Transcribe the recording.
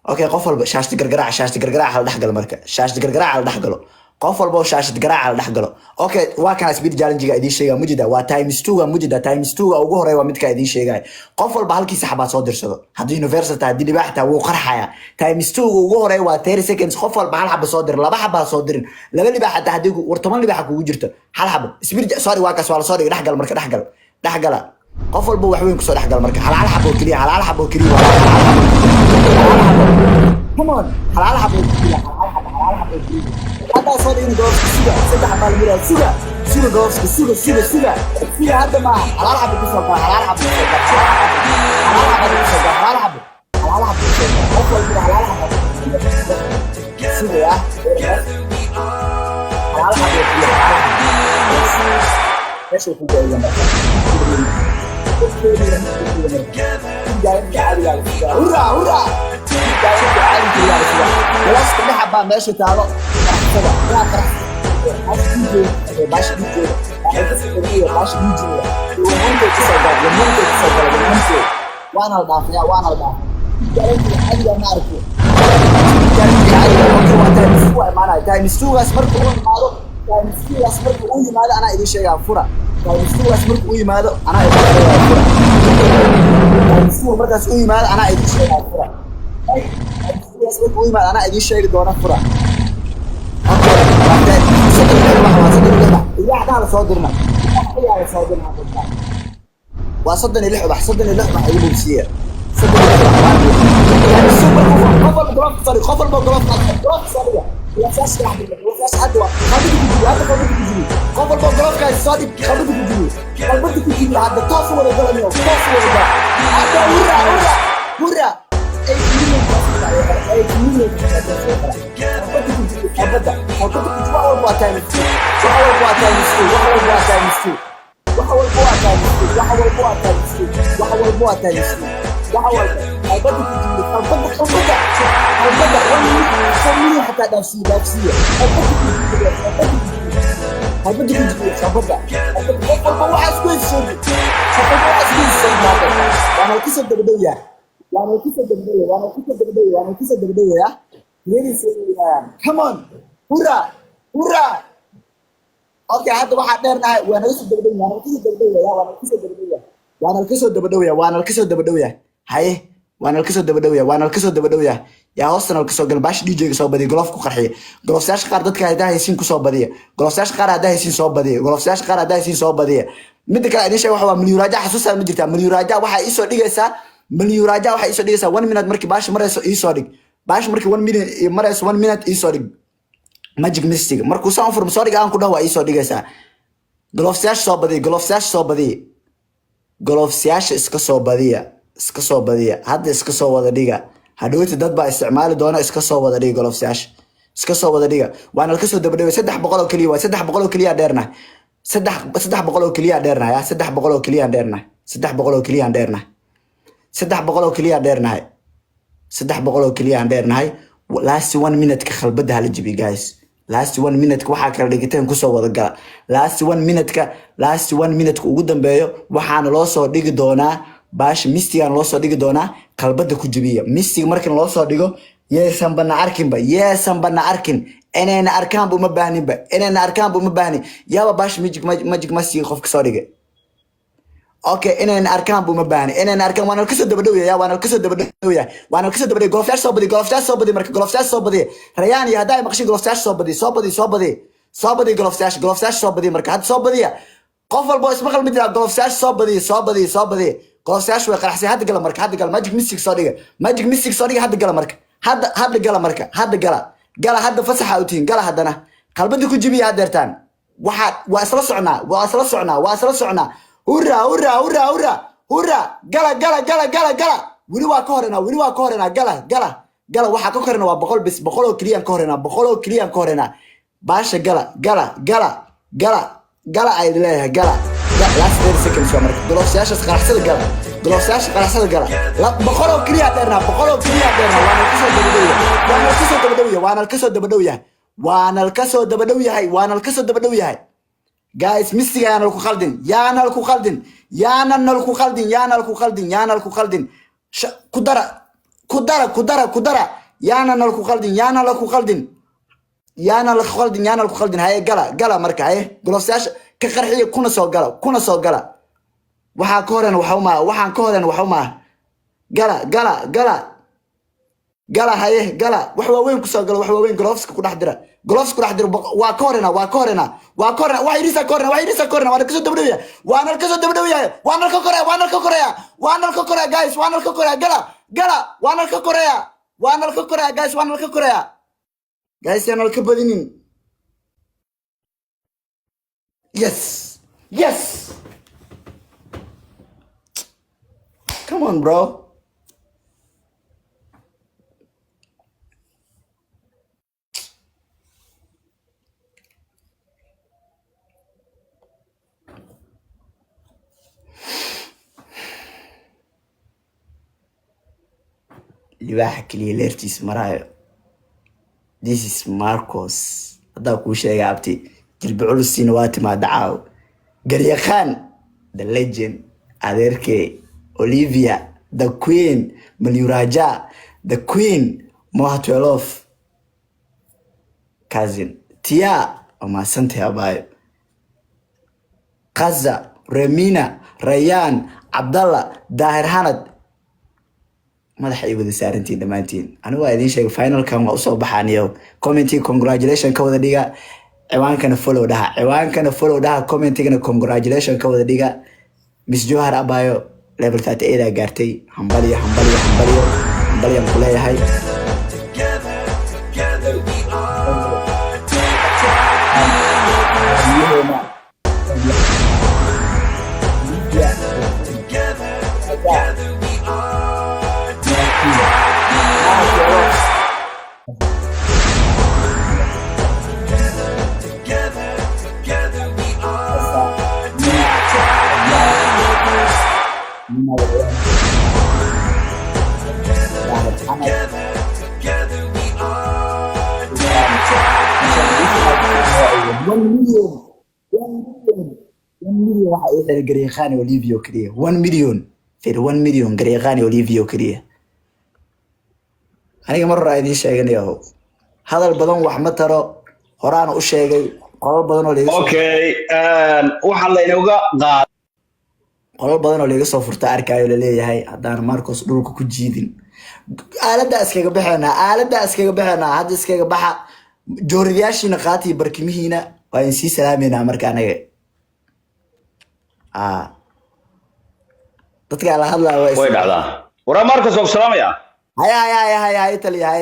اوكي قفل شاشة قرقراع على دحقل مركا شاشة قرقراع على دحقله قفل بو شاشة قرقراع على دحقله اوكي واكان سبيد جالنجيga idin sheega mujida waa times 2 mujida times 2 ugu horeey waa midka idin sheegay qofal ba halkii saxabaad soo dirsado hadii university hadii libaaxta wuu qarxaya times 2 ugu horeey waa 30 seconds qofal ba hal xabo soo dir laba xabo soo dirin laba libaax hadii war 10 libaax kugu jirto hal xabo sbid sorry waa ka soo soo dhig dhaxgal marka dhaxgala qofal ba wax weyn ku soo dhaxgal marka hal xabo kaliya come on hal xabo kaliya هذا صار إنه جوز سيجا سيجا حبال ميلا سيجا جوز سيجا هذا ما على العب بيسوق على العب أفضل من على العب سيجا يا على العب ايش الفوق هورا خلاص كل حبة ماشي تعالوا باش بيجي وانا الضافية انا اعرفه تايمز 2 اسمركم ماذا انا ادي شيء فرا تايمز 2 اسمركم ماذا انا ادي شيء فرا تايمز 2 مركز ماذا انا ادي شيء فرا اسمركم ماذا انا ادي شيء دون فرا صدرنا وصدني لحظة أيوب بسير صدني يعني السوبر قفل بغرف صريح قفل بغرف صريح لا فاس واحد لا فاس عدوى قفل بغرف كاي صادق خلبتك تجيب هذا طاف ولا قلم يوم هذا هورا وانا كيس الدبدية come on هورا اوكي هذا واحد ديرنا وانا كيس الدبدية هاي وانا الكسو الدبدوية يا هوستنا الكسو قلباش دي جي سو بدي غلوف كو قرخيه غلوف ساش قار ددكا هدا هيسين كو سو بديه غلوف ساش قار هدا هيسين سو بديه mid kale idin sheeg waxa waa miliyuraja xasuusa ma jirtaa miliyuraja waxa ii soo dhigaysaa 1 minute markii baash marayso ii soo dhig baash markii 1 minute marayso 1 minute ii soo dhig magic mystic markuu soo furmo soo dhig aan ku dhaw waa ii soo dhigaysaa glofsash soo badiya hadda iska soo wada dhiga hadhooti dad baa isticmaali doona iska soo wada dhiga glofsash iska soo wada dhiga waana la kasoo dabadheeyay 300 oo kaliya waa 300 oo kaliya dheerna 300 oo kaliya dheerna ya 300 oo kaliya dheerna 300 oo kaliya dheerna 300 oo kaliya dheernahay 300 oo kaliya dheernahay last 1 minute ka khalbada hal jibi guys last 1 minute waxa kala dhigiteen ku soo wada gala last 1 minute ugu dambeeyo waxaana loo soo dhigi doonaa baash mistigan loo soo dhigi doonaa qalbada ku jibiya mistig markan loo soo dhigo yeesan bana arkin inayna arkaan buu ma baahnin yaaba baash magic mastig qof ka soo dhigay okay inayna arkaan buu ma baahnin waana ka soo dabadhow golfyash soo badi marka golfyash soo badi rayaan iyo haday maqshin golfyash soo badi golfyash soo badi marka had soo badiya qof walba ismaqal mid ah golfyash soo badi golfyash way qaraxsay hadda gala magic mystic soo dhiga hadda gala marka hadda fasaxa u tiin gala haddana qalbada ku jibiya adeertaan waa isla socnaa hurra gala wili waa ka horeena gala waxa ka korena waa 100 oo kaliya ka horeena baasha gala ay leeyahay gala last 30 seconds waa marka golofyaasha qaraxsada gala la 100 oo kaliya dheerna waana ka soo dabadhow yahay guys mistiga yaana ku khaldin ku dara كدرة يانا نلكو قلدين يانا لكو قلدين هاي قلا مركا هاي قلوفسياش كقرحية كونا سو قلا waxaan ka horeyn waxa uma gala haye wax waaweyn ku soo galo wax waaweyn gloveska ku dhex dira waa ka horena waa irisa korena waan ka soo dabdhawaya waan ka koreya guys waan ka koreya guys yana ka badinin yes come on bro libaaxa kaliya leertiis maraayo this is Marcos hadaa kuu sheega abti jilbi culusiina waa timaada caaw garyaqaan the legend adeerkee Olivia the queen Malyuraja the queen Mohatwelof cousin Tia ama sante abayo Qaza Remina Rayyan Abdallah Dahir Hanad madaxa ay wada saarantiin dhamaantiin anigu waa idin sheegay final kan waa soo baxaaniyo commenting congratulations ka wada dhiga ciwaankana follow dhaha commentingna congratulations ka wada dhiga Miss Johar Abayo level 38 gaartay hambaliyo ku leeyahay Garyaqaan Olivia kaliya 1 million fir 1 million Garyaqaan Olivia kaliya aniga mar hore idin sheeganayo hadal badan wax ma taro horaan u sheegay qolal badan oo leeyahay waxa la inooga qaad qolal badan oo leega soo furta arkaayo leeyahay hadaan Marcos dhulka ku jiidin aalada iskaga baxana hadda iskaga baxa jooriyaashina qaati barkimihiina waa in si salaameena marka anaga dadka la hadlaa way dhacdaa wara Marcos oo salaamaya هيا تلي